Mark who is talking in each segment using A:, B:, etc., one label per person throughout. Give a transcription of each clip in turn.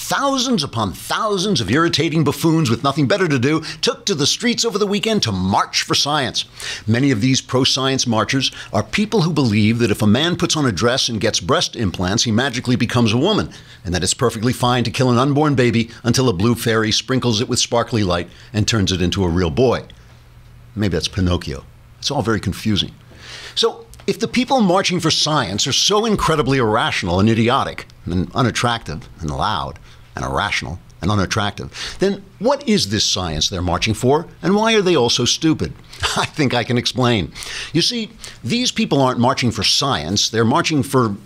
A: thousands upon thousands of irritating buffoons with nothing better to do took to the streets over the weekend to march for science. Many of these pro-science marchers are people who believe that if a man puts on a dress and gets breast implants, he magically becomes a woman, and that it's perfectly fine to kill an unborn baby until a blue fairy sprinkles it with sparkly light and turns it into a real boy. Maybe that's Pinocchio. It's all very confusing. So, if the people marching for science are so incredibly irrational and idiotic and unattractive and loud and irrational and unattractive, then what is this science they're marching for, and why are they all so stupid? I think I can explain. You see, these people aren't marching for science, they're marching for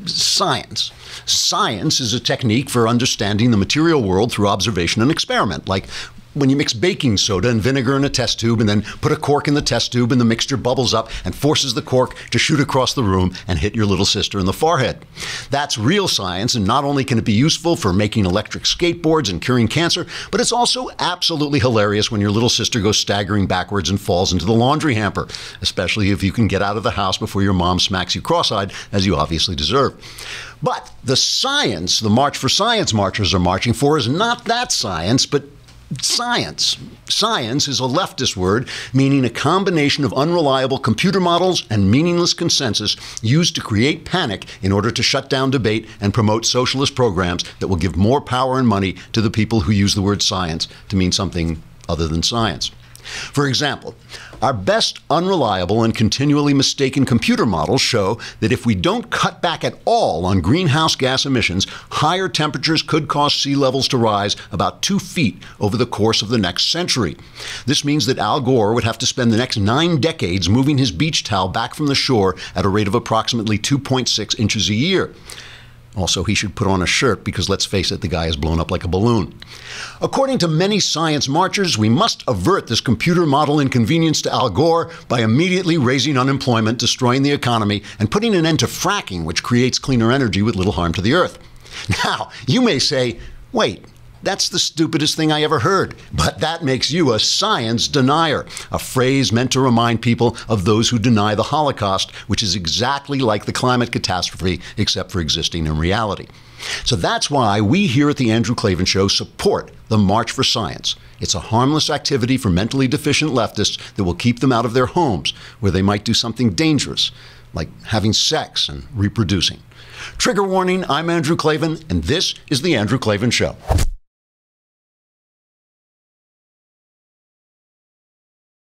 A: science. Science is a technique for understanding the material world through observation and experiment, like when you mix baking soda and vinegar in a test tube and then put a cork in the test tube and the mixture bubbles up and forces the cork to shoot across the room and hit your little sister in the forehead. That's real science, and not only can it be useful for making electric skateboards and curing cancer, but it's also absolutely hilarious when your little sister goes staggering backwards and falls into the laundry hamper, especially if you can get out of the house before your mom smacks you cross-eyed, as you obviously deserve. But the science the March for Science marchers are marching for is not that science, but science. Science is a leftist word meaning a combination of unreliable computer models and meaningless consensus used to create panic in order to shut down debate and promote socialist programs that will give more power and money to the people who use the word science to mean something other than science. For example, our best unreliable and continually mistaken computer models show that if we don't cut back at all on greenhouse gas emissions, higher temperatures could cause sea levels to rise about 2 feet over the course of the next century. This means that Al Gore would have to spend the next 9 decades moving his beach towel back from the shore at a rate of approximately 2.6 inches a year. Also, he should put on a shirt because, let's face it, the guy is blown up like a balloon. According to many science marchers, we must avert this computer model inconvenience to Al Gore by immediately raising unemployment, destroying the economy, and putting an end to fracking, which creates cleaner energy with little harm to the earth. Now, you may say, wait, that's the stupidest thing I ever heard. But that makes you a science denier, a phrase meant to remind people of those who deny the Holocaust, which is exactly like the climate catastrophe, except for existing in reality. So that's why we here at The Andrew Klavan Show support the March for Science. It's a harmless activity for mentally deficient leftists that will keep them out of their homes, where they might do something dangerous, like having sex and reproducing. Trigger warning, I'm Andrew Klavan, and this is The Andrew Klavan Show.